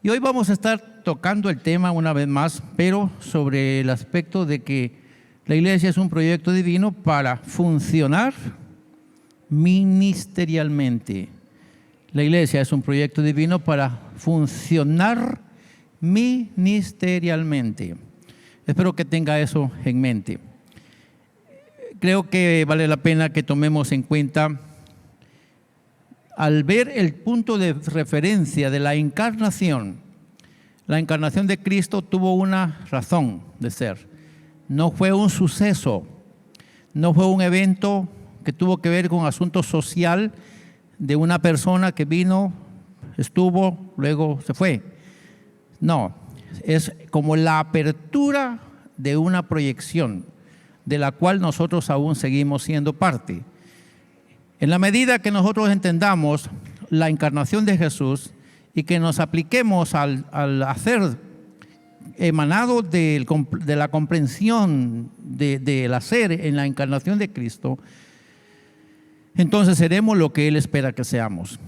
Y hoy vamos a estar tocando el tema una vez más, pero sobre el aspecto de que la iglesia es un proyecto divino para funcionar ministerialmente. La iglesia es un proyecto divino para funcionar ministerialmente. Espero que tenga eso en mente. Creo que vale la pena que tomemos en cuenta, al ver el punto de referencia de la encarnación de Cristo tuvo una razón de ser. No fue un suceso, no fue un evento que tuvo que ver con asunto social de una persona que vino, estuvo, luego se fue. No, es como la apertura de una proyección de la cual nosotros aún seguimos siendo parte. En la medida que nosotros entendamos la encarnación de Jesús y que nos apliquemos al hacer emanado de la comprensión del hacer en la encarnación de Cristo, entonces seremos lo que Él espera que seamos.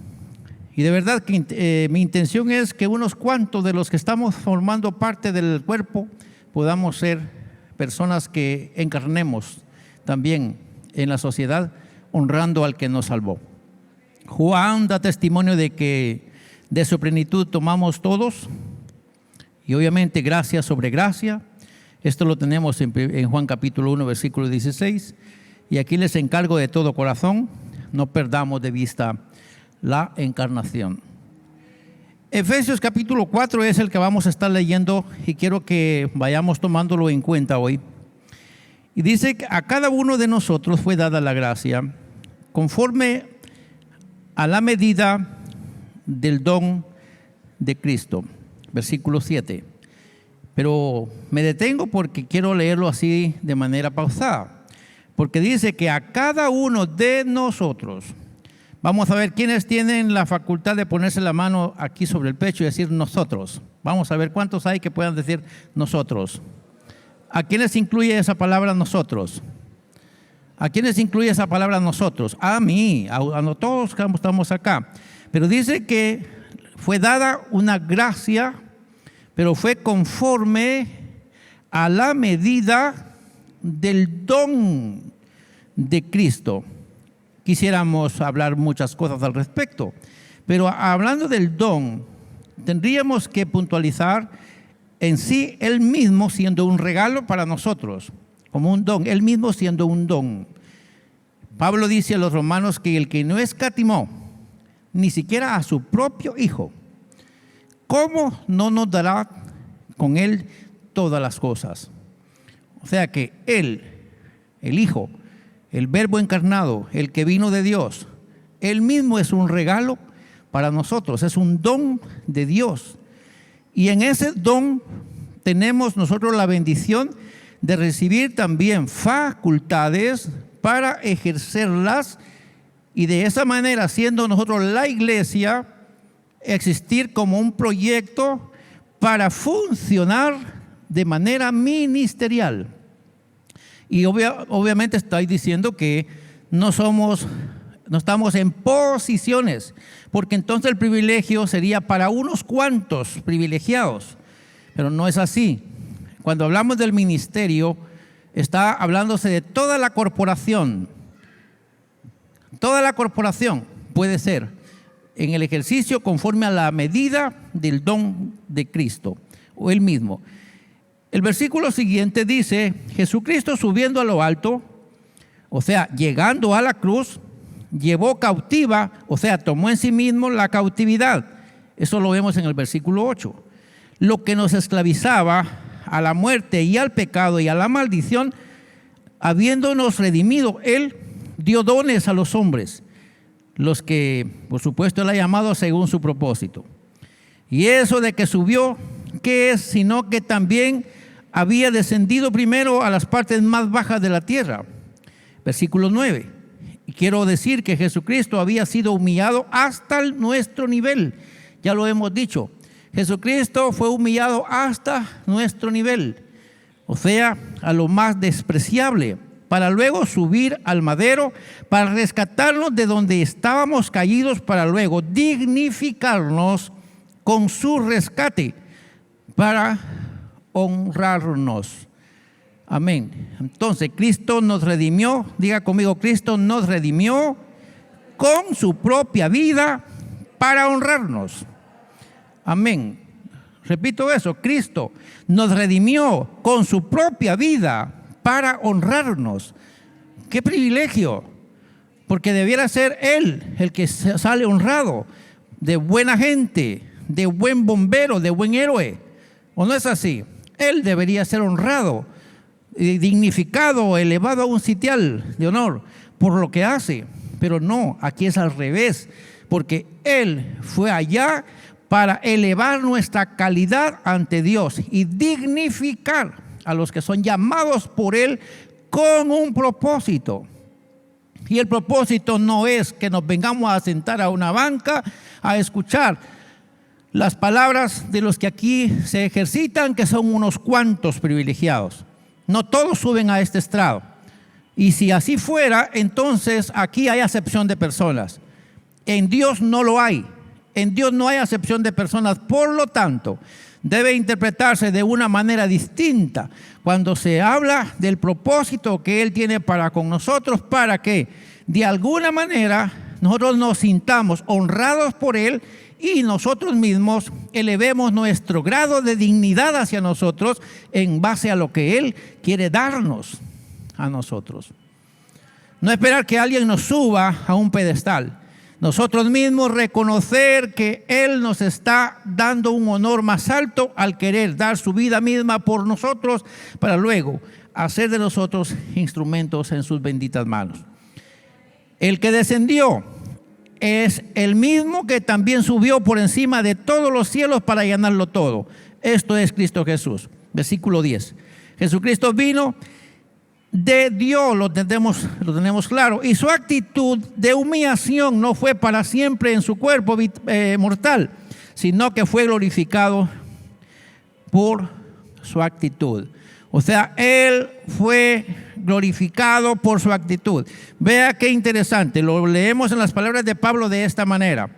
Y de verdad que mi intención es que unos cuantos de los que estamos formando parte del cuerpo podamos ser personas que encarnemos también en la sociedad, honrando al que nos salvó. Juan da testimonio de que de su plenitud tomamos todos, y obviamente gracia sobre gracia. Esto lo tenemos en Juan capítulo 1, versículo 16. Y aquí les encargo de todo corazón, no perdamos de vista la encarnación. Efesios capítulo 4 es el que vamos a estar leyendo y quiero que vayamos tomándolo en cuenta hoy. Y dice que a cada uno de nosotros fue dada la gracia conforme a la medida del don de Cristo. Versículo 7. Pero me detengo porque quiero leerlo así de manera pausada. Porque dice que a cada uno de nosotros, vamos a ver quiénes tienen la facultad de ponerse la mano aquí sobre el pecho y decir nosotros. Vamos a ver cuántos hay que puedan decir nosotros. ¿A quiénes incluye esa palabra nosotros? ¿A quiénes incluye esa palabra nosotros? A mí, a todos que estamos acá. Pero dice que fue dada una gracia, pero fue conforme a la medida del don de Cristo. Quisiéramos hablar muchas cosas al respecto, pero hablando del don, tendríamos que puntualizar en sí Él mismo siendo un regalo para nosotros, como un don, Él mismo siendo un don. Pablo dice a los romanos que el que no escatimó ni siquiera a su propio Hijo, ¿cómo no nos dará con Él todas las cosas? O sea que Él, el Hijo, el Verbo encarnado, el que vino de Dios, Él mismo es un regalo para nosotros, es un don de Dios. Y en ese don tenemos nosotros la bendición de recibir también facultades para ejercerlas y de esa manera, siendo nosotros la iglesia, existir como un proyecto para funcionar de manera ministerial. Y obviamente estoy diciendo que no estamos en posiciones, porque entonces el privilegio sería para unos cuantos privilegiados, pero no es así. Cuando hablamos del ministerio, está hablándose de toda la corporación. Toda la corporación puede ser en el ejercicio conforme a la medida del don de Cristo, o Él mismo. El versículo siguiente dice, Jesucristo subiendo a lo alto, o sea, llegando a la cruz, llevó cautiva, o sea, tomó en sí mismo la cautividad. Eso lo vemos en el versículo 8. Lo que nos esclavizaba a la muerte y al pecado y a la maldición, habiéndonos redimido, Él dio dones a los hombres, los que, por supuesto, Él ha llamado según su propósito. Y eso de que subió, ¿qué es? Sino que también había descendido primero a las partes más bajas de la tierra. Versículo 9. Y quiero decir que Jesucristo había sido humillado hasta nuestro nivel. Ya lo hemos dicho. Jesucristo fue humillado hasta nuestro nivel, o sea, a lo más despreciable, para luego subir al madero, para rescatarnos de donde estábamos caídos, para luego dignificarnos con su rescate para honrarnos. Amén. Entonces, Cristo nos redimió, diga conmigo, Cristo nos redimió con su propia vida para honrarnos. Amén. Repito eso, Cristo nos redimió con su propia vida para honrarnos. ¡Qué privilegio! Porque debiera ser Él el que sale honrado, de buena gente, de buen bombero, de buen héroe. ¿O no es así? Él debería ser honrado, dignificado, elevado a un sitial de honor por lo que hace. Pero no, aquí es al revés, porque Él fue allá para elevar nuestra calidad ante Dios y dignificar a los que son llamados por Él con un propósito. Y el propósito no es que nos vengamos a sentar a una banca a escuchar las palabras de los que aquí se ejercitan, que son unos cuantos privilegiados. No todos suben a este estrado. Y si así fuera, entonces aquí hay acepción de personas. En Dios no lo hay. En Dios no hay acepción de personas. Por lo tanto, debe interpretarse de una manera distinta cuando se habla del propósito que Él tiene para con nosotros, para que de alguna manera nosotros nos sintamos honrados por Él y nosotros mismos elevemos nuestro grado de dignidad hacia nosotros en base a lo que Él quiere darnos a nosotros. No esperar que alguien nos suba a un pedestal. Nosotros mismos reconocer que Él nos está dando un honor más alto al querer dar su vida misma por nosotros para luego hacer de nosotros instrumentos en sus benditas manos. El que descendió es el mismo que también subió por encima de todos los cielos para llenarlo todo. Esto es Cristo Jesús. Versículo 10. Jesucristo vino de Dios, lo tenemos claro, y su actitud de humillación no fue para siempre en su cuerpo mortal, sino que fue glorificado por su actitud. O sea, Él fue glorificado por su actitud. Vea qué interesante, lo leemos en las palabras de Pablo de esta manera,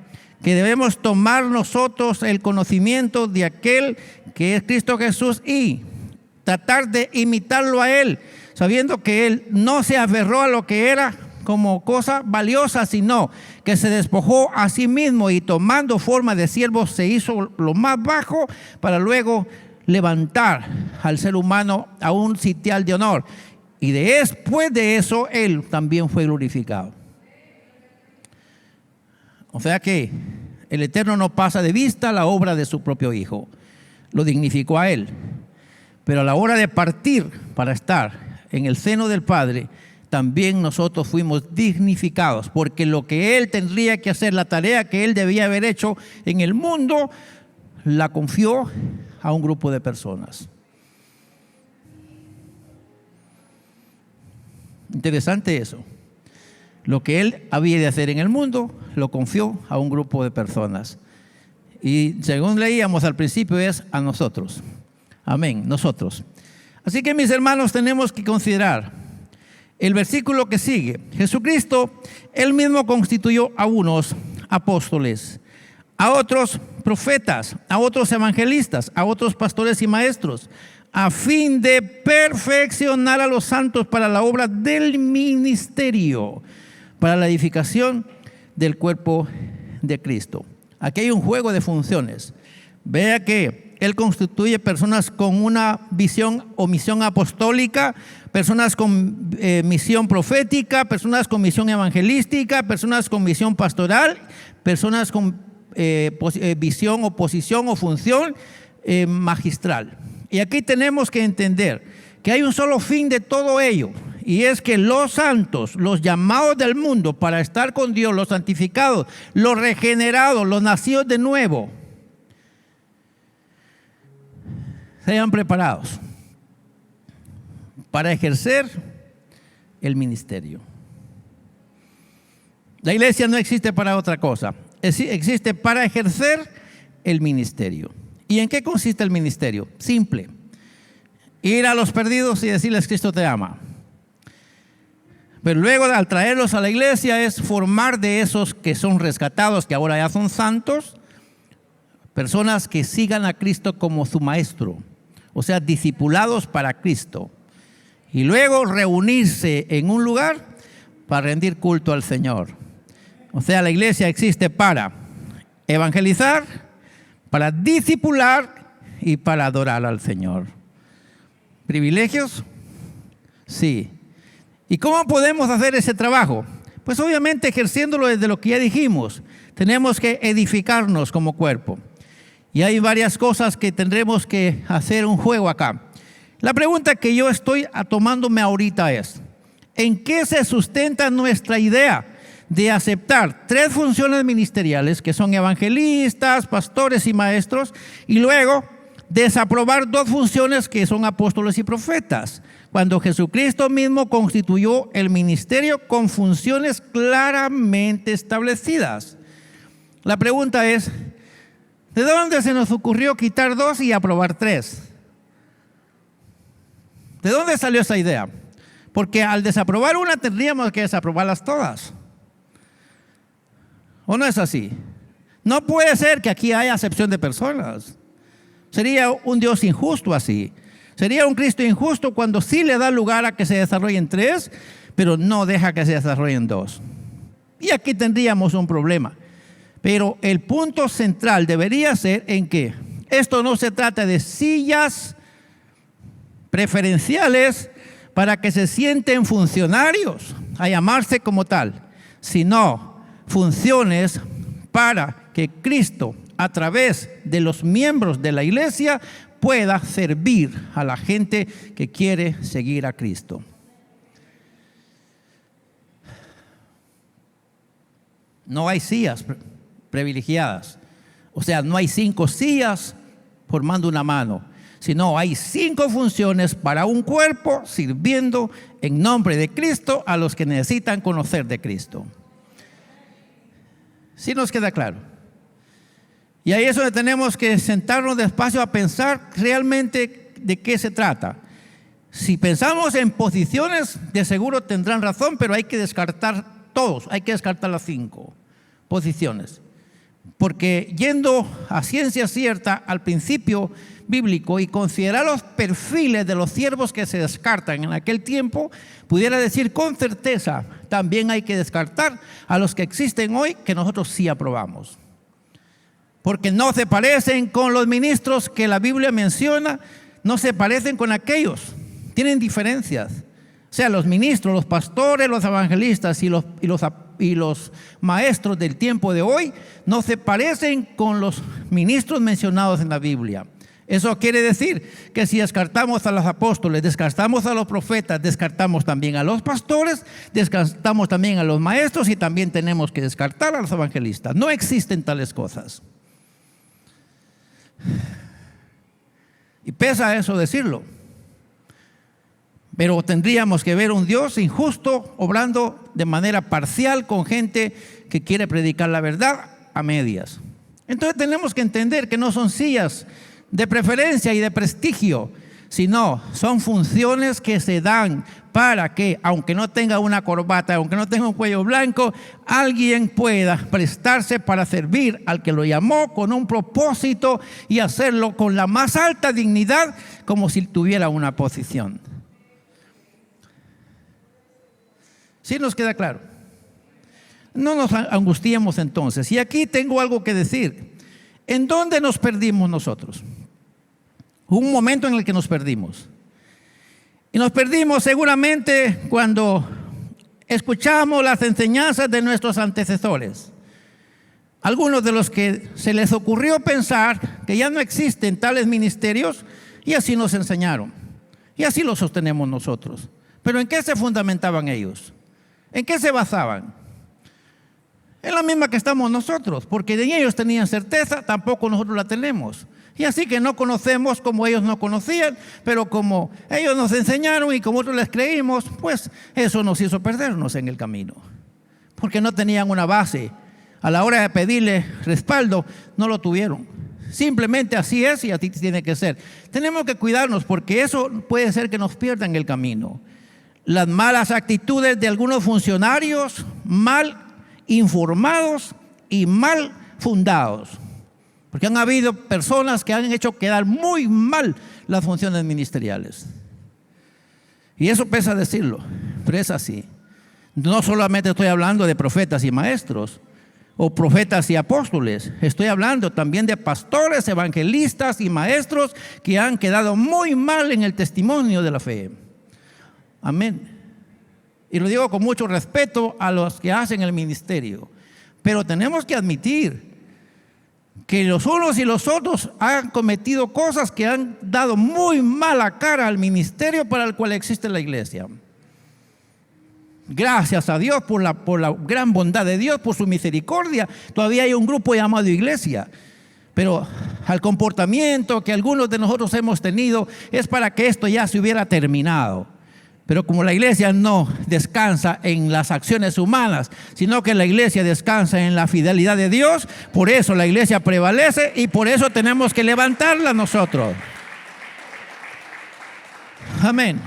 que debemos tomar nosotros el conocimiento de aquel que es Cristo Jesús y tratar de imitarlo a Él, sabiendo que Él no se aferró a lo que era como cosa valiosa, sino que se despojó a sí mismo y tomando forma de siervo se hizo lo más bajo para luego levantar al ser humano a un sitial de honor. Y después de eso, Él también fue glorificado. O sea que el Eterno no pasa de vista la obra de su propio Hijo. Lo dignificó a Él. Pero a la hora de partir para estar en el seno del Padre, también nosotros fuimos dignificados, porque lo que Él tendría que hacer, la tarea que Él debía haber hecho en el mundo, la confió a un grupo de personas. Interesante eso. Lo que Él había de hacer en el mundo, lo confió a un grupo de personas. Y según leíamos al principio, es a nosotros. Amén, nosotros. Así que mis hermanos, tenemos que considerar el versículo que sigue. Jesucristo, Él mismo constituyó a unos apóstoles, a otros profetas, a otros evangelistas, a otros pastores y maestros, a fin de perfeccionar a los santos para la obra del ministerio, para la edificación del cuerpo de Cristo. Aquí hay un juego de funciones. Vea que Él constituye personas con una visión o misión apostólica, personas con misión profética, personas con misión evangelística, personas con misión pastoral, personas con visión o posición o función magistral. Y aquí tenemos que entender que hay un solo fin de todo ello, y es que los santos, los llamados del mundo para estar con Dios, los santificados, los regenerados, los nacidos de nuevo, sean preparados para ejercer el ministerio. La iglesia no existe para otra cosa, existe para ejercer el ministerio. ¿Y en qué consiste el ministerio? Simple: ir a los perdidos y decirles Cristo te ama. Pero luego, al traerlos a la iglesia, es formar de esos que son rescatados, que ahora ya son santos, Personas que sigan a Cristo como su maestro, o sea, discipulados para Cristo. Y luego reunirse en un lugar para rendir culto al Señor. O sea, la iglesia existe para evangelizar, para discipular y para adorar al Señor. ¿Privilegios? Sí. ¿Y cómo podemos hacer ese trabajo? Pues obviamente ejerciéndolo desde lo que ya dijimos. Tenemos que edificarnos como cuerpo. Y hay varias cosas que tendremos que hacer un juego acá. La pregunta que yo estoy tomándome ahorita es, ¿en qué se sustenta nuestra idea de aceptar 3 funciones ministeriales que son evangelistas, pastores y maestros, y luego desaprobar 2 funciones que son apóstoles y profetas, cuando Jesucristo mismo constituyó el ministerio con funciones claramente establecidas? La pregunta es, ¿de dónde se nos ocurrió quitar 2 y aprobar 3? ¿De dónde salió esa idea? Porque al desaprobar una tendríamos que desaprobarlas todas. ¿O no es así? No puede ser que aquí haya acepción de personas. Sería un Dios injusto así. Sería un Cristo injusto cuando sí le da lugar a que se desarrollen 3, pero no deja que se desarrollen 2. Y aquí tendríamos un problema. Pero el punto central debería ser en que esto no se trata de sillas preferenciales para que se sienten funcionarios a llamarse como tal, sino funciones para que Cristo, a través de los miembros de la iglesia, pueda servir a la gente que quiere seguir a Cristo. No hay sillas privilegiadas. O sea, no hay 5 sillas formando una mano, sino hay 5 funciones para un cuerpo sirviendo en nombre de Cristo a los que necesitan conocer de Cristo. ¿Sí nos queda claro? Y ahí es donde tenemos que sentarnos despacio a pensar realmente de qué se trata. Si pensamos en posiciones, de seguro tendrán razón, pero hay que descartar todos, hay que descartar las 5 posiciones. Porque yendo a ciencia cierta al principio bíblico y considerar los perfiles de los siervos que se descartan en aquel tiempo, pudiera decir con certeza, también hay que descartar a los que existen hoy que nosotros sí aprobamos. Porque no se parecen con los ministros que la Biblia menciona, no se parecen con aquellos, tienen diferencias. O sea, los ministros, los pastores, los evangelistas y los maestros del tiempo de hoy no se parecen con los ministros mencionados en la Biblia. Eso quiere decir que si descartamos a los apóstoles, descartamos a los profetas, descartamos también a los pastores, descartamos también a los maestros y también tenemos que descartar a los evangelistas. No existen tales cosas. Y pesa eso decirlo. Pero tendríamos que ver un Dios injusto obrando de manera parcial con gente que quiere predicar la verdad a medias. Entonces tenemos que entender que no son sillas de preferencia y de prestigio, sino son funciones que se dan para que, aunque no tenga una corbata, aunque no tenga un cuello blanco, alguien pueda prestarse para servir al que lo llamó con un propósito y hacerlo con la más alta dignidad, como si tuviera una posición. ¿Sí nos queda claro? No nos angustiemos entonces. Y aquí tengo algo que decir. ¿En dónde nos perdimos nosotros? Hubo un momento en el que nos perdimos. Y nos perdimos seguramente cuando escuchamos las enseñanzas de nuestros antecesores. Algunos de los que se les ocurrió pensar que ya no existen tales ministerios y así nos enseñaron. Y así lo sostenemos nosotros. ¿Pero en qué se fundamentaban ellos? ¿En qué se basaban? En la misma que estamos nosotros, porque de ellos tenían certeza, tampoco nosotros la tenemos. Y así que no conocemos como ellos no conocían, pero como ellos nos enseñaron y como nosotros les creímos, pues eso nos hizo perdernos en el camino. Porque no tenían una base. A la hora de pedirle respaldo, no lo tuvieron. Simplemente así es y así tiene que ser. Tenemos que cuidarnos porque eso puede ser que nos pierda en el camino. Las malas actitudes de algunos funcionarios mal informados y mal fundados. Porque han habido personas que han hecho quedar muy mal las funciones ministeriales. Y eso pesa decirlo, pero es así. No solamente estoy hablando de profetas y maestros, o profetas y apóstoles. Estoy hablando también de pastores, evangelistas y maestros que han quedado muy mal en el testimonio de la fe. Amén. Y lo digo con mucho respeto a los que hacen el ministerio. Pero tenemos que admitir que los unos y los otros han cometido cosas que han dado muy mala cara al ministerio para el cual existe la iglesia. Gracias a Dios por la gran bondad de Dios, por su misericordia. Todavía hay un grupo llamado iglesia. Pero al comportamiento que algunos de nosotros hemos tenido es para que esto ya se hubiera terminado. Pero como la iglesia no descansa en las acciones humanas, sino que la iglesia descansa en la fidelidad de Dios, por eso la iglesia prevalece y por eso tenemos que levantarla nosotros. Amén.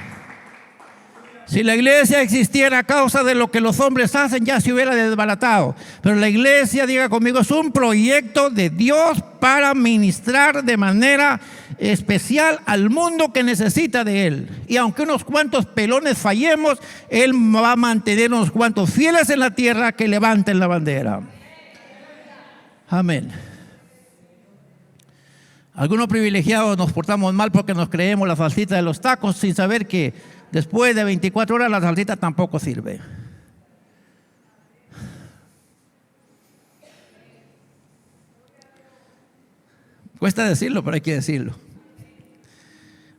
Si la iglesia existiera a causa de lo que los hombres hacen, ya se hubiera desbaratado. Pero la iglesia, diga conmigo, es un proyecto de Dios para ministrar de manera especial al mundo que necesita de Él. Y aunque unos cuantos pelones fallemos, Él va a mantener unos cuantos fieles en la tierra que levanten la bandera. Amén. Algunos privilegiados nos portamos mal porque nos creemos la salsita de los tacos sin saber que después de 24 horas la salsita tampoco sirve. Cuesta decirlo, pero hay que decirlo.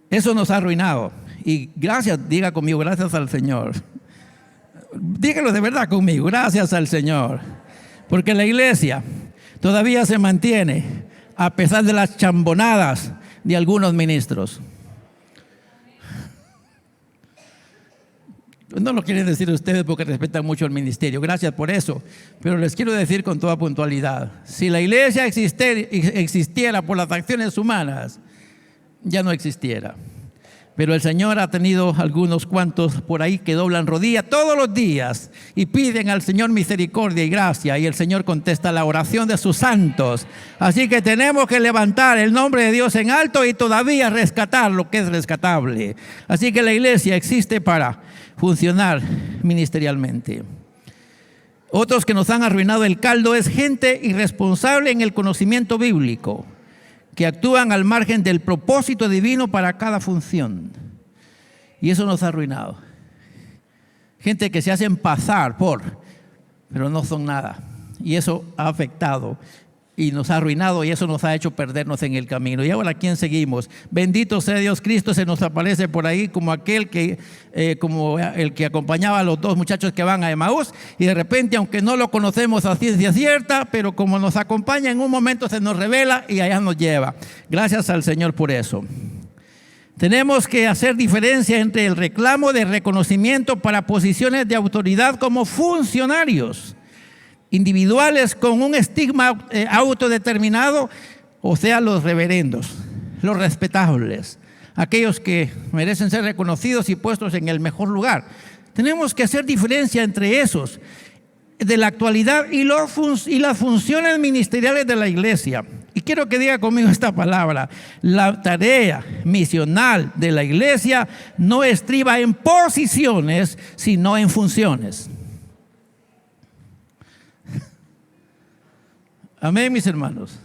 Eso nos ha arruinado. Y gracias, diga conmigo, gracias al Señor. Dígalo de verdad conmigo, gracias al Señor. Porque la iglesia todavía se mantiene a pesar de las chambonadas de algunos ministros. No lo quieren decir ustedes porque respetan mucho el ministerio. Gracias por eso. Pero les quiero decir con toda puntualidad. Si la iglesia existiera por las acciones humanas, ya no existiera. Pero el Señor ha tenido algunos cuantos por ahí que doblan rodilla todos los días y piden al Señor misericordia y gracia. Y el Señor contesta la oración de sus santos. Así que tenemos que levantar el nombre de Dios en alto y todavía rescatar lo que es rescatable. Así que la iglesia existe para funcionar ministerialmente. Otros que nos han arruinado el caldo es gente irresponsable en el conocimiento bíblico, que actúan al margen del propósito divino para cada función. Y eso nos ha arruinado. Gente que se hacen pasar pero no son nada. Y eso ha afectado y nos ha arruinado y eso nos ha hecho perdernos en el camino. Y ahora, ¿a quién seguimos? Bendito sea Dios, Cristo se nos aparece por ahí como aquel que, como el que acompañaba a los dos muchachos que van a Emaús, y de repente, aunque no lo conocemos a ciencia cierta, pero como nos acompaña en un momento se nos revela y allá nos lleva. Gracias al Señor por eso. Tenemos que hacer diferencia entre el reclamo de reconocimiento para posiciones de autoridad como funcionarios individuales con un estigma autodeterminado, o sea, los reverendos, los respetables, aquellos que merecen ser reconocidos y puestos en el mejor lugar. Tenemos que hacer diferencia entre esos de la actualidad y las funciones ministeriales de la iglesia. Y quiero que diga conmigo esta palabra: la tarea misional de la iglesia no estriba en posiciones, sino en funciones. Amén, mis hermanos.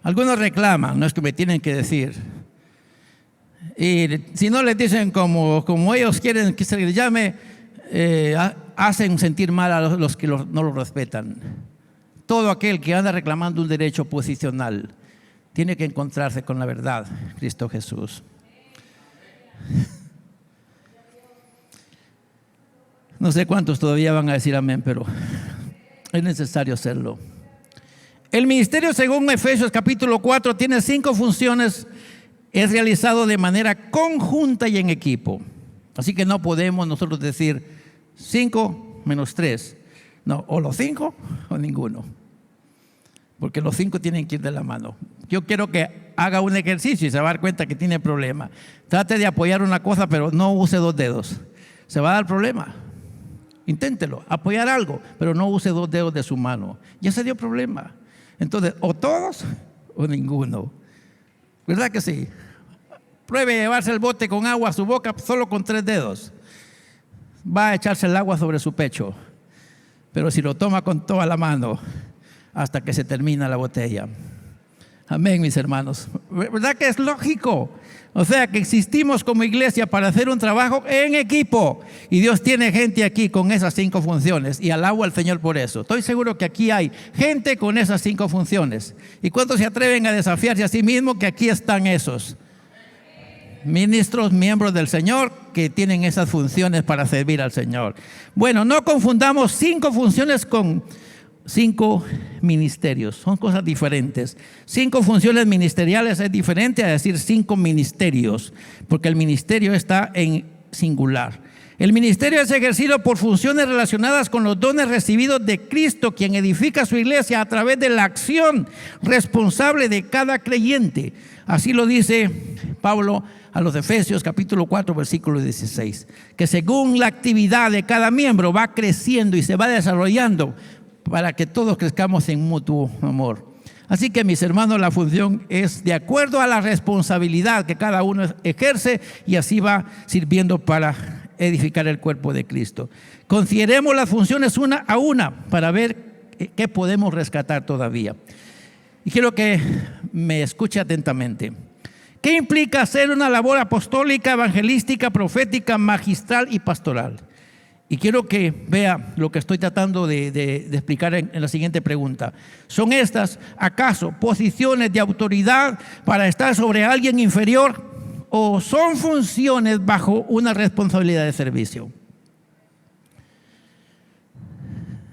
Algunos reclaman, no es que me tienen que decir. Y si no les dicen como ellos quieren que se les llame, hacen sentir mal a los que no lo respetan. Todo aquel que anda reclamando un derecho posicional tiene que encontrarse con la verdad, Cristo Jesús. No sé cuántos todavía van a decir amén, pero es necesario hacerlo. El ministerio, según Efesios capítulo 4, tiene 5 funciones. Es realizado de manera conjunta y en equipo. Así que no podemos nosotros decir 5 menos 3. No, o los 5 o ninguno. Porque los 5 tienen que ir de la mano. Yo quiero que haga un ejercicio y se va a dar cuenta que tiene problema. Trate de apoyar una cosa, pero no use 2 dedos. Se va a dar problema. Inténtelo, apoyar algo, pero no use 2 dedos de su mano. Ya se dio problema. Entonces, o todos o ninguno. ¿Verdad que sí? Pruebe llevarse el bote con agua a su boca solo con 3 dedos. Va a echarse el agua sobre su pecho. Pero si lo toma con toda la mano, hasta que se termina la botella. Amén, mis hermanos. ¿Verdad que es lógico? O sea, que existimos como iglesia para hacer un trabajo en equipo. Y Dios tiene gente aquí con esas 5 funciones. Y alabo al Señor por eso. Estoy seguro que aquí hay gente con esas 5 funciones. ¿Y cuántos se atreven a desafiarse a sí mismos que aquí están esos? Ministros, miembros del Señor, que tienen esas funciones para servir al Señor. Bueno, no confundamos 5 funciones con 5 ministerios. Son cosas diferentes. 5 funciones ministeriales es diferente a decir 5 ministerios, porque el ministerio está en singular. El ministerio es ejercido por funciones relacionadas con los dones recibidos de Cristo, quien edifica su iglesia a través de la acción responsable de cada creyente. Así lo dice Pablo a los Efesios capítulo 4 versículo 16, que según la actividad de cada miembro va creciendo y se va desarrollando para que todos crezcamos en mutuo amor. Así que, mis hermanos, la función es de acuerdo a la responsabilidad que cada uno ejerce, y así va sirviendo para edificar el cuerpo de Cristo. Consideremos las funciones una a una para ver qué podemos rescatar todavía. Y quiero que me escuche atentamente. ¿Qué implica hacer una labor apostólica, evangelística, profética, magistral y pastoral? Y quiero que vea lo que estoy tratando de explicar en la siguiente pregunta. ¿Son estas, acaso, posiciones de autoridad para estar sobre alguien inferior, o son funciones bajo una responsabilidad de servicio?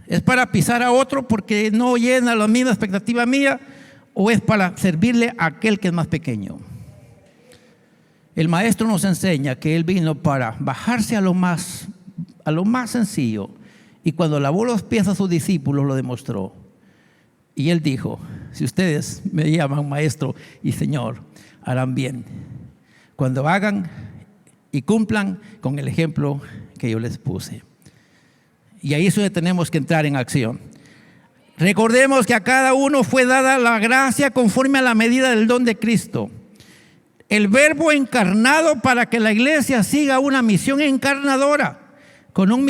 ¿Es para pisar a otro porque no llena la misma expectativa mía, o es para servirle a aquel que es más pequeño? El maestro nos enseña que él vino para bajarse a lo más sencillo, y cuando lavó los pies a sus discípulos lo demostró. Y él dijo: si ustedes me llaman maestro y señor, harán bien cuando hagan y cumplan con el ejemplo que yo les puse. Y ahí es donde tenemos que entrar en acción. Recordemos que a cada uno fue dada la gracia conforme a la medida del don de Cristo, el Verbo encarnado, para que la iglesia siga una misión encarnadora con un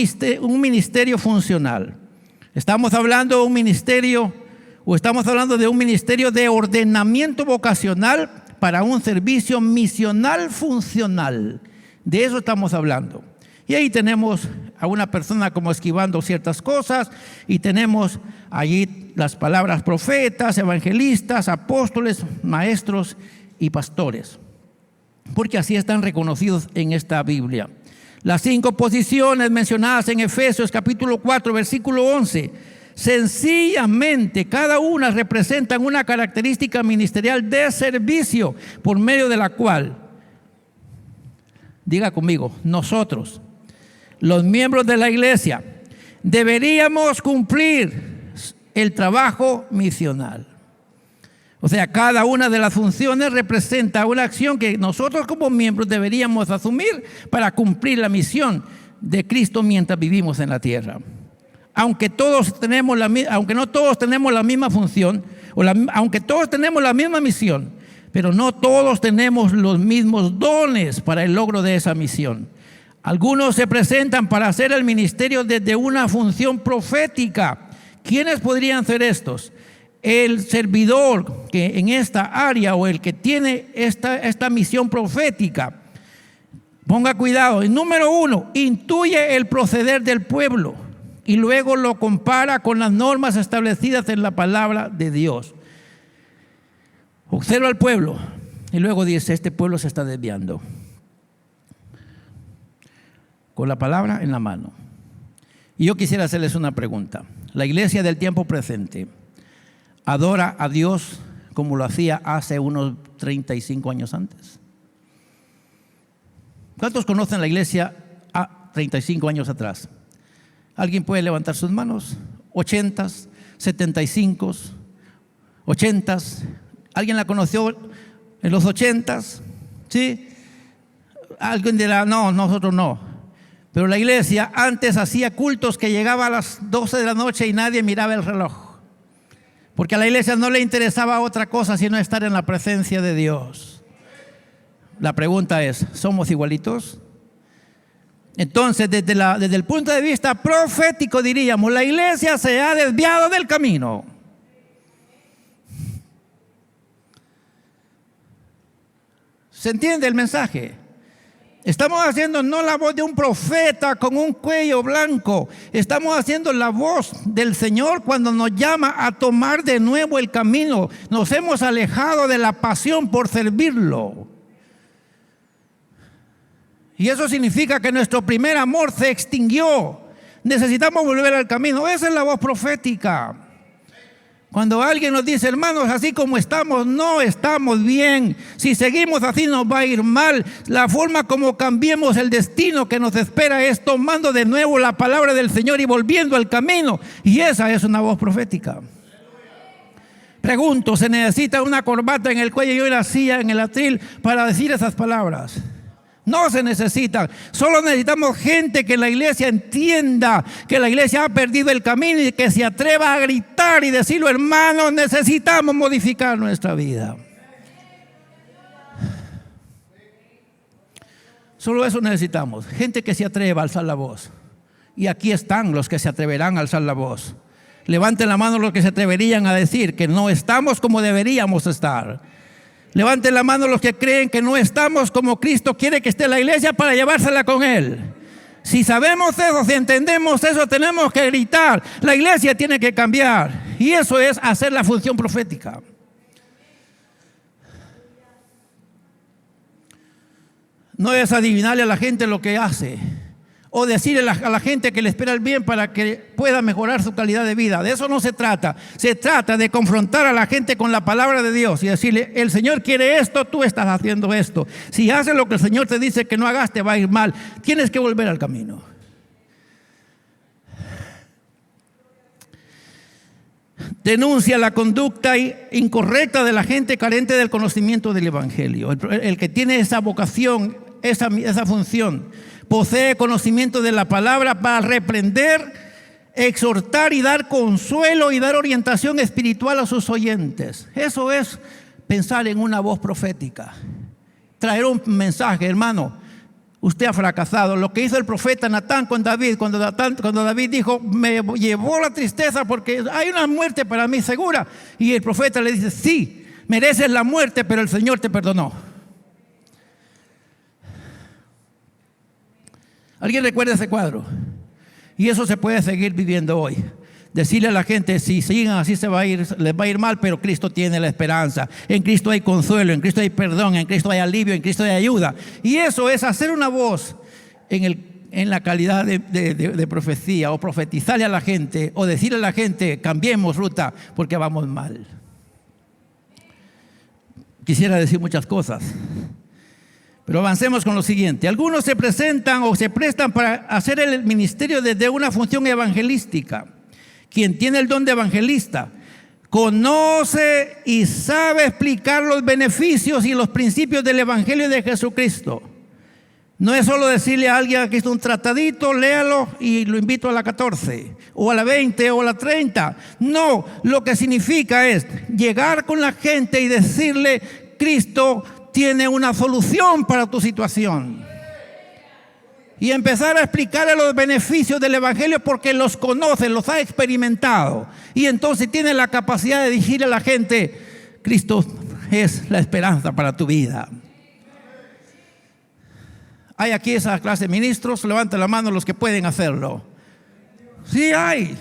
ministerio funcional. Estamos hablando de un ministerio, o estamos hablando de un ministerio de ordenamiento vocacional para un servicio misional funcional. De eso estamos hablando. Y ahí tenemos a una persona como esquivando ciertas cosas, y tenemos allí las palabras profetas, evangelistas, apóstoles, maestros y pastores, porque así están reconocidos en esta Biblia. Las 5 posiciones mencionadas en Efesios capítulo 4 versículo 11, sencillamente cada una representan una característica ministerial de servicio, por medio de la cual, diga conmigo, nosotros, los miembros de la iglesia, deberíamos cumplir el trabajo misional. O sea, cada una de las funciones representa una acción que nosotros como miembros deberíamos asumir para cumplir la misión de Cristo mientras vivimos en la tierra. Aunque no todos tenemos la misma función, aunque todos tenemos la misma misión, pero no todos tenemos los mismos dones para el logro de esa misión. Algunos se presentan para hacer el ministerio desde una función profética. ¿Quiénes podrían ser estos? El servidor que en esta área, o el que tiene esta misión profética, ponga cuidado. El número 1, intuye el proceder del pueblo y luego lo compara con las normas establecidas en la palabra de Dios. Observa al pueblo y luego dice: este pueblo se está desviando. Con la palabra en la mano. Y yo quisiera hacerles una pregunta. La iglesia del tiempo presente adora a Dios como lo hacía hace unos 35 años antes. ¿Cuántos conocen la iglesia a 35 años atrás? ¿Alguien puede levantar sus manos? 80s, 75s, 80s. ¿Alguien la conoció en los 80s? ¿Sí? Alguien dirá: no, nosotros no. Pero la iglesia antes hacía cultos que llegaba a las 12 de la noche y nadie miraba el reloj, porque a la iglesia no le interesaba otra cosa sino estar en la presencia de Dios. La pregunta es, ¿somos igualitos? Entonces, desde el punto de vista profético diríamos, la iglesia se ha desviado del camino. ¿Se entiende el mensaje? Estamos haciendo no la voz de un profeta con un cuello blanco. Estamos haciendo la voz del Señor cuando nos llama a tomar de nuevo el camino. Nos hemos alejado de la pasión por servirlo. Y eso significa que nuestro primer amor se extinguió. Necesitamos volver al camino. Esa es la voz profética. Cuando alguien nos dice, hermanos, así como estamos, no estamos bien. Si seguimos así nos va a ir mal. La forma como cambiemos el destino que nos espera es tomando de nuevo la palabra del Señor y volviendo al camino. Y esa es una voz profética. Pregunto, ¿se necesita una corbata en el cuello y una silla en el atril para decir esas palabras? No se necesitan. Solo necesitamos gente que la iglesia entienda que la iglesia ha perdido el camino y que se atreva a gritar y decirlo, hermanos, necesitamos modificar nuestra vida. Solo eso necesitamos. Gente que se atreva a alzar la voz. Y aquí están los que se atreverán a alzar la voz. Levanten la mano los que se atreverían a decir que no estamos como deberíamos estar. Levanten la mano los que creen que no estamos como Cristo quiere que esté la iglesia para llevársela con Él. Si sabemos eso, si entendemos eso, tenemos que gritar. La iglesia tiene que cambiar. Y eso es hacer la función profética. No es adivinarle a la gente lo que hace. O decirle a la gente que le espera el bien para que pueda mejorar su calidad de vida. De eso no se trata. Se trata de confrontar a la gente con la palabra de Dios y decirle, el Señor quiere esto, tú estás haciendo esto. Si haces lo que el Señor te dice que no hagas, te va a ir mal. Tienes que volver al camino. Denuncia la conducta incorrecta de la gente carente del conocimiento del Evangelio. El que tiene esa vocación, esa función, posee conocimiento de la palabra para reprender, exhortar y dar consuelo y dar orientación espiritual a sus oyentes. Eso es pensar en una voz profética. Traer un mensaje, hermano, usted ha fracasado. Lo que hizo el profeta Natán con David, cuando David dijo, me llevó la tristeza porque hay una muerte para mí segura. Y el profeta le dice, sí, mereces la muerte, pero el Señor te perdonó. ¿Alguien recuerda ese cuadro? Y eso se puede seguir viviendo hoy. Decirle a la gente, si siguen así les va a ir mal, pero Cristo tiene la esperanza. En Cristo hay consuelo, en Cristo hay perdón, en Cristo hay alivio, en Cristo hay ayuda. Y eso es hacer una voz en la calidad de profecía, o profetizarle a la gente, o decirle a la gente, cambiemos ruta porque vamos mal. Quisiera decir muchas cosas. Pero avancemos con lo siguiente. Algunos se presentan o se prestan para hacer el ministerio desde una función evangelística. Quien tiene el don de evangelista conoce y sabe explicar los beneficios y los principios del evangelio de Jesucristo. No es solo decirle a alguien, aquí está un tratadito, léalo y lo invito a la 14 o a la 20 o a la 30. No, lo que significa es llegar con la gente y decirle, Cristo tiene una solución para tu situación. Y empezar a explicarle los beneficios del evangelio porque los conoce, los ha experimentado. Y entonces tiene la capacidad de decirle a la gente, Cristo es la esperanza para tu vida. ¿Hay aquí esa clase de ministros? Levanten la mano los que pueden hacerlo. Sí hay.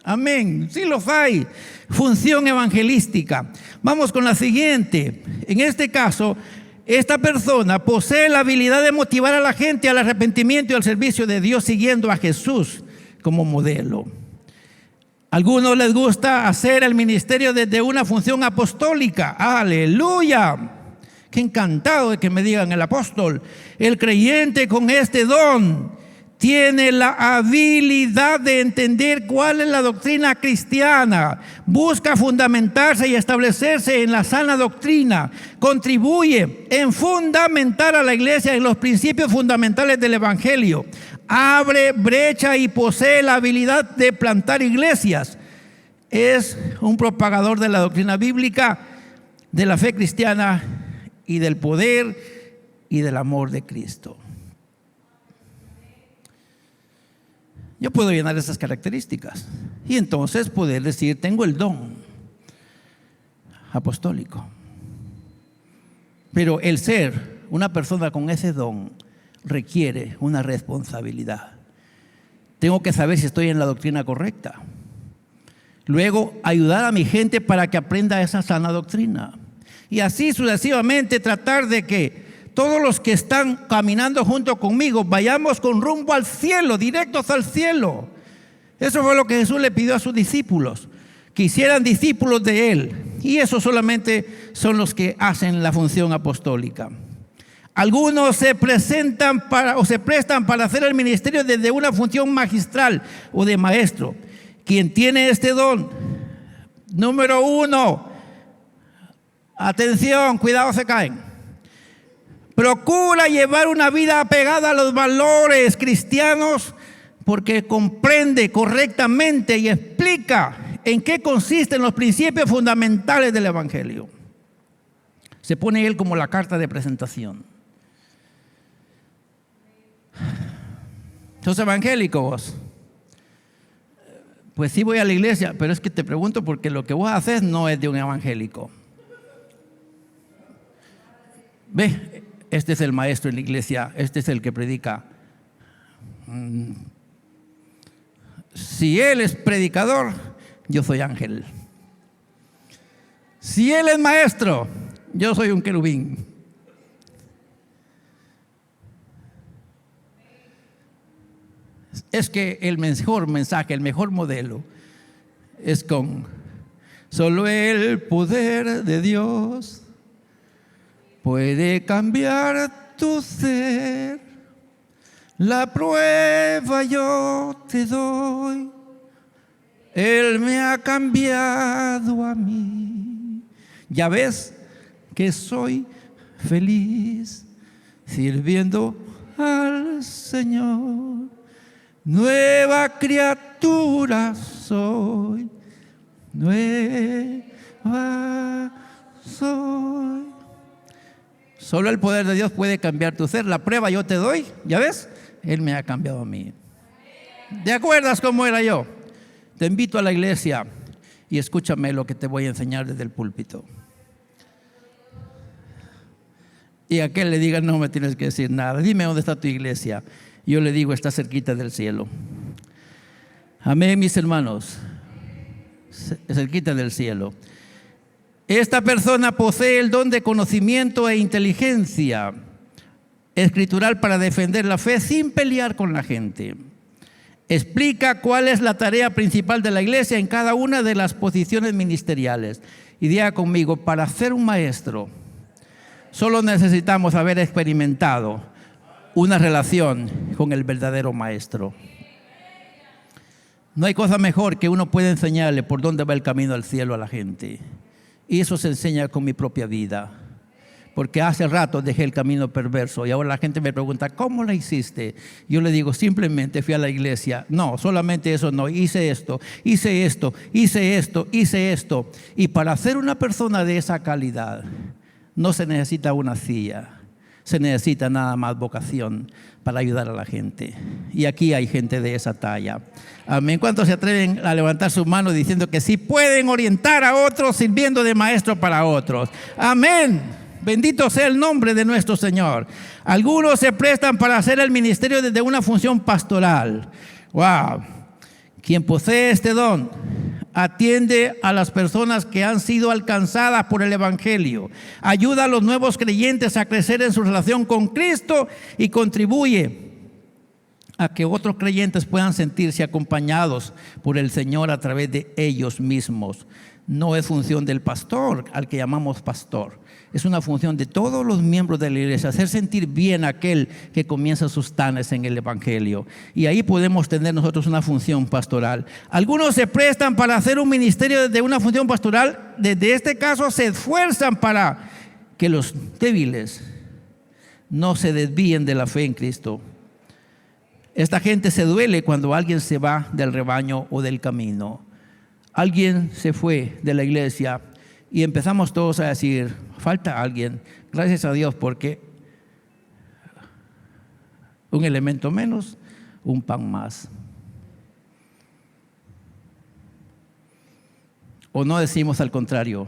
Amén. Sí los hay. Función evangelística. Vamos con la siguiente. En este caso, esta persona posee la habilidad de motivar a la gente al arrepentimiento y al servicio de Dios siguiendo a Jesús como modelo. A algunos les gusta hacer el ministerio desde una función apostólica. ¡Aleluya! Qué encantado de que me digan el apóstol. El creyente con este don tiene la habilidad de entender cuál es la doctrina cristiana, busca fundamentarse y establecerse en la sana doctrina, contribuye en fundamentar a la iglesia en los principios fundamentales del evangelio, abre brecha y posee la habilidad de plantar iglesias. es un propagador de la doctrina bíblica, de la fe cristiana y del poder y del amor de Cristo. Yo puedo llenar esas características y entonces poder decir, tengo el don apostólico. Pero el ser una persona con ese don requiere una responsabilidad. Tengo que saber si estoy en la doctrina correcta. Luego, ayudar a mi gente para que aprenda esa sana doctrina. Y así sucesivamente tratar de que todos los que están caminando junto conmigo vayamos con rumbo al cielo, directos al cielo. Eso fue lo que Jesús le pidió a sus discípulos, que hicieran discípulos de Él. Y esos solamente son los que hacen la función apostólica. Algunos se prestan para hacer el ministerio desde una función magistral o de maestro. Quien tiene este don, número 1, atención, cuidado, se caen. Procura llevar una vida apegada a los valores cristianos porque comprende correctamente y explica en qué consisten los principios fundamentales del Evangelio. Se pone él como la carta de presentación. ¿Sos evangélico vos? Pues sí voy a la iglesia, pero es que te pregunto porque lo que vos haces no es de un evangélico. Ve, este es el maestro en la iglesia, este es el que predica. Si él es predicador, yo soy ángel. Si él es maestro, yo soy un querubín. Es que el mejor mensaje, el mejor modelo es con solo el poder de Dios puede cambiar tu ser. La prueba yo te doy. Él me ha cambiado a mí. Ya ves que soy feliz sirviendo al Señor. Nueva criatura soy, nueva soy. Solo el poder de Dios puede cambiar tu ser. La prueba yo te doy, ¿ya ves? Él me ha cambiado a mí. ¿Te acuerdas cómo era yo? Te invito a la iglesia y escúchame lo que te voy a enseñar desde el púlpito. Y a aquel le diga, no me tienes que decir nada. Dime dónde está tu iglesia. Yo le digo, está cerquita del cielo. Amén, mis hermanos. Cerquita del cielo. Esta persona posee el don de conocimiento e inteligencia escritural para defender la fe sin pelear con la gente. Explica cuál es la tarea principal de la iglesia en cada una de las posiciones ministeriales. Y diga conmigo, para ser un maestro, solo necesitamos haber experimentado una relación con el verdadero maestro. No hay cosa mejor que uno pueda enseñarle por dónde va el camino al cielo a la gente. Y eso se enseña con mi propia vida. Porque hace rato dejé el camino perverso y ahora la gente me pregunta, ¿cómo la hiciste? Yo le digo, simplemente fui a la iglesia. No, solamente eso no, hice esto. Y para ser una persona de esa calidad, no se necesita una silla. Se necesita nada más vocación para ayudar a la gente. Y aquí hay gente de esa talla. Amén. ¿Cuántos se atreven a levantar su mano diciendo que sí pueden orientar a otros sirviendo de maestro para otros? Amén. Bendito sea el nombre de nuestro Señor. Algunos se prestan para hacer el ministerio desde una función pastoral. Wow. Quien posee este don atiende a las personas que han sido alcanzadas por el Evangelio, ayuda a los nuevos creyentes a crecer en su relación con Cristo y contribuye a que otros creyentes puedan sentirse acompañados por el Señor a través de ellos mismos. No es función del pastor, al que llamamos pastor. Es una función de todos los miembros de la iglesia, hacer sentir bien a aquel que comienza sus tanes en el Evangelio. Y ahí podemos tener nosotros una función pastoral. Algunos se prestan para hacer un ministerio desde una función pastoral. Desde este caso se esfuerzan para que los débiles no se desvíen de la fe en Cristo. Esta gente se duele cuando alguien se va del rebaño o del camino. alguien se fue de la iglesia y empezamos todos a decir, falta alguien. Gracias a Dios porque un elemento menos, un pan más. O no decimos al contrario,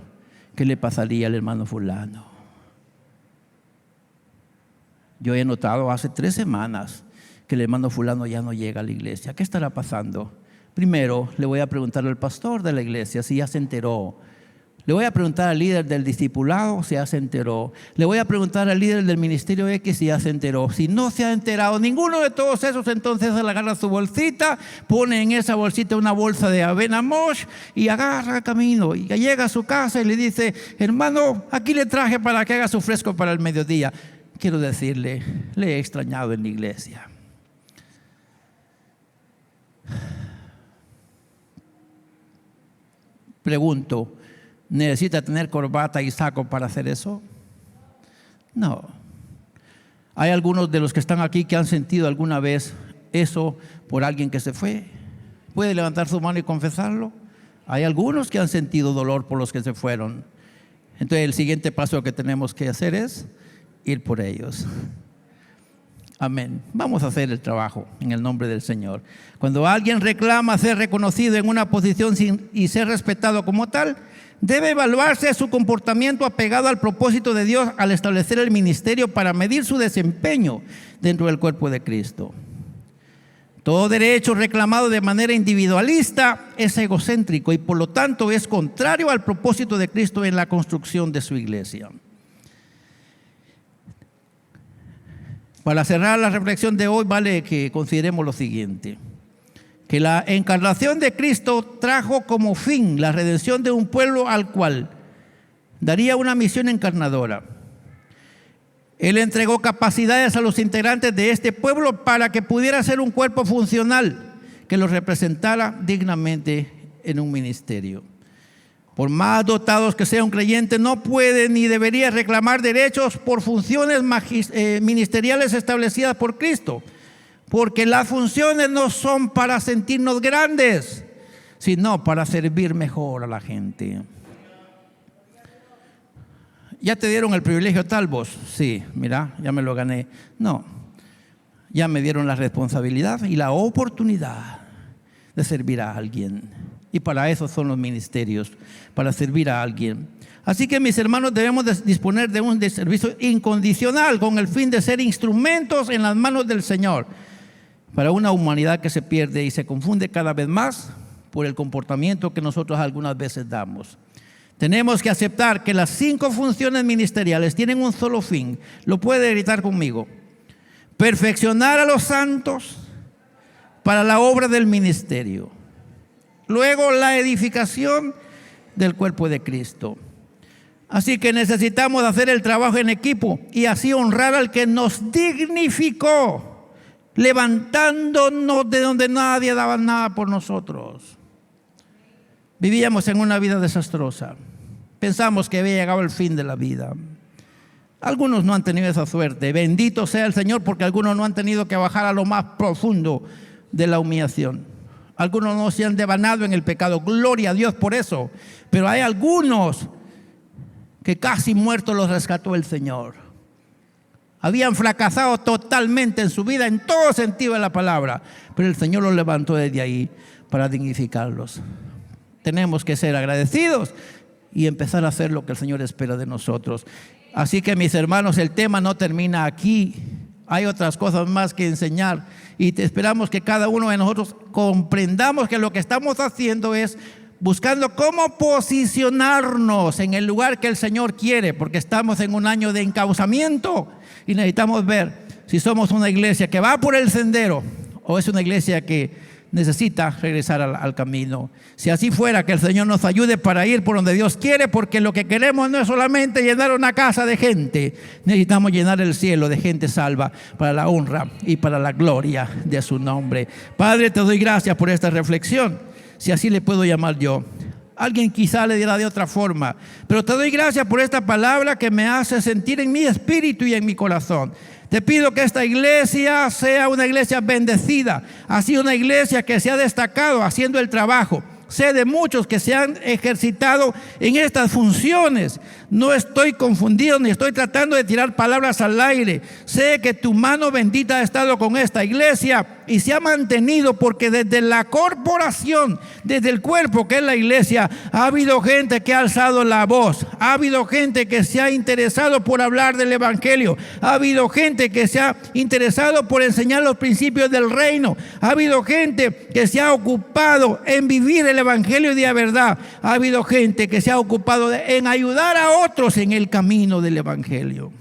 ¿qué le pasaría al hermano fulano? Yo he notado hace 3 semanas que el hermano fulano ya no llega a la iglesia. ¿Qué estará pasando? Primero, le voy a preguntar al pastor de la iglesia si ya se enteró. Le voy a preguntar al líder del discipulado si ya se enteró. Le voy a preguntar al líder del ministerio X si ya se enteró. Si no se ha enterado ninguno de todos esos, entonces él agarra su bolsita, pone en esa bolsita una bolsa de avena mosh y agarra camino. Y llega a su casa y le dice, hermano, aquí le traje para que haga su fresco para el mediodía. Quiero decirle, le he extrañado en la iglesia. Pregunto, ¿necesita tener corbata y saco para hacer eso? No. Hay algunos de los que están aquí que han sentido alguna vez eso por alguien que se fue. ¿Puede levantar su mano y confesarlo? Hay algunos que han sentido dolor por los que se fueron. Entonces el siguiente paso que tenemos que hacer es ir por ellos. Amén. Vamos a hacer el trabajo en el nombre del Señor. Cuando alguien reclama ser reconocido en una posición y ser respetado como tal, debe evaluarse su comportamiento apegado al propósito de Dios al establecer el ministerio para medir su desempeño dentro del cuerpo de Cristo. Todo derecho reclamado de manera individualista es egocéntrico y por lo tanto es contrario al propósito de Cristo en la construcción de su iglesia. Para cerrar la reflexión de hoy, vale que consideremos lo siguiente: que la encarnación de Cristo trajo como fin la redención de un pueblo al cual daría una misión encarnadora. Él entregó capacidades a los integrantes de este pueblo para que pudiera ser un cuerpo funcional que los representara dignamente en un ministerio. Por más dotados que sea un creyente, no puede ni debería reclamar derechos por funciones ministeriales establecidas por Cristo, porque las funciones no son para sentirnos grandes, sino para servir mejor a la gente. ¿Ya te dieron el privilegio tal vos? Sí, mira, ya me lo gané. No, ya me dieron la responsabilidad y la oportunidad de servir a alguien. Y para eso son los ministerios, para servir a alguien. Así que, mis hermanos, debemos disponer de un servicio incondicional con el fin de ser instrumentos en las manos del Señor para una humanidad que se pierde y se confunde cada vez más por el comportamiento que nosotros algunas veces damos. Tenemos que aceptar que las 5 funciones ministeriales tienen un solo fin. Lo puede gritar conmigo: perfeccionar a los santos para la obra del ministerio. Luego, la edificación del cuerpo de Cristo. Así que necesitamos hacer el trabajo en equipo y así honrar al que nos dignificó, levantándonos de donde nadie daba nada por nosotros. Vivíamos en una vida desastrosa. Pensamos que había llegado el fin de la vida. Algunos no han tenido esa suerte. Bendito sea el Señor, porque algunos no han tenido que bajar a lo más profundo de la humillación. Algunos no se han devanado en el pecado. Gloria a Dios por eso. Pero hay algunos que casi muertos los rescató el Señor. Habían fracasado totalmente en su vida, en todo sentido de la palabra. Pero el Señor los levantó desde ahí para dignificarlos. Tenemos que ser agradecidos y empezar a hacer lo que el Señor espera de nosotros. Así que, mis hermanos, el tema no termina aquí. Hay otras cosas más que enseñar y esperamos que cada uno de nosotros comprendamos que lo que estamos haciendo es buscando cómo posicionarnos en el lugar que el Señor quiere, porque estamos en un año de encauzamiento y necesitamos ver si somos una iglesia que va por el sendero o es una iglesia que necesita regresar al camino. Si así fuera, que el Señor nos ayude para ir por donde Dios quiere, porque lo que queremos no es solamente llenar una casa de gente, necesitamos llenar el cielo de gente salva para la honra y para la gloria de su nombre. Padre, te doy gracias por esta reflexión, si así le puedo llamar yo. Alguien quizá le dirá de otra forma, pero te doy gracias por esta palabra que me hace sentir en mi espíritu y en mi corazón. Te pido que esta iglesia sea una iglesia bendecida, así una iglesia que se ha destacado haciendo el trabajo, sé de muchos que se han ejercitado en estas funciones. No estoy confundido ni estoy tratando de tirar palabras al aire. Sé que tu mano bendita ha estado con esta iglesia y se ha mantenido, porque desde la corporación, desde el cuerpo que es la iglesia, ha habido gente que ha alzado la voz, ha habido gente que se ha interesado por hablar del evangelio, ha habido gente que se ha interesado por enseñar los principios del reino, ha habido gente que se ha ocupado en vivir el evangelio de la verdad, ha habido gente que se ha ocupado en ayudar a otros en el camino del evangelio.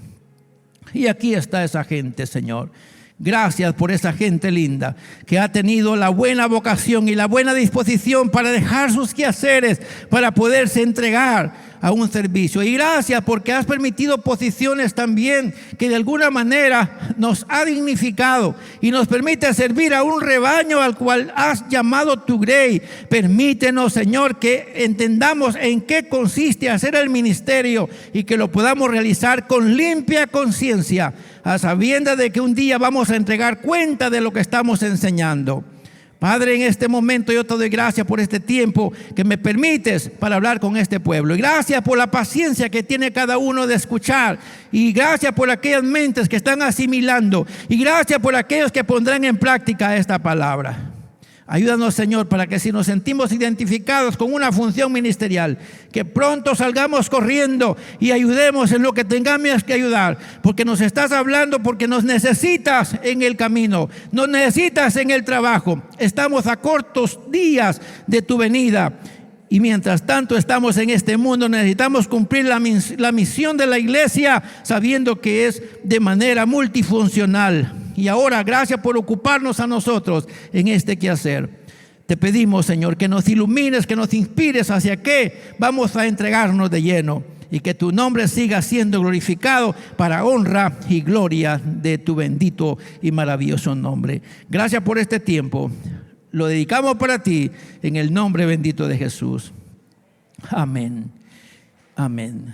Y aquí está esa gente, Señor. Gracias por esa gente linda que ha tenido la buena vocación y la buena disposición para dejar sus quehaceres, para poderse entregar a un servicio. Y gracias porque has permitido posiciones también que de alguna manera nos ha dignificado y nos permite servir a un rebaño al cual has llamado tu grey. Permítenos, Señor, que entendamos en qué consiste hacer el ministerio y que lo podamos realizar con limpia conciencia, a sabiendas de que un día vamos a entregar cuenta de lo que estamos enseñando. Padre, en este momento yo te doy gracias por este tiempo que me permites para hablar con este pueblo. Y gracias por la paciencia que tiene cada uno de escuchar. Y gracias por aquellas mentes que están asimilando. Y gracias por aquellos que pondrán en práctica esta palabra. Ayúdanos, Señor, para que si nos sentimos identificados con una función ministerial, que pronto salgamos corriendo y ayudemos en lo que tengamos que ayudar, porque nos estás hablando, porque nos necesitas en el camino, nos necesitas en el trabajo. Estamos a cortos días de tu venida. Y mientras tanto estamos en este mundo, necesitamos cumplir la misión de la iglesia, sabiendo que es de manera multifuncional. Y ahora, gracias por ocuparnos a nosotros en este quehacer. Te pedimos, Señor, que nos ilumines, que nos inspires hacia qué vamos a entregarnos de lleno. Y que tu nombre siga siendo glorificado para honra y gloria de tu bendito y maravilloso nombre. Gracias por este tiempo. Lo dedicamos para ti en el nombre bendito de Jesús. Amén. Amén.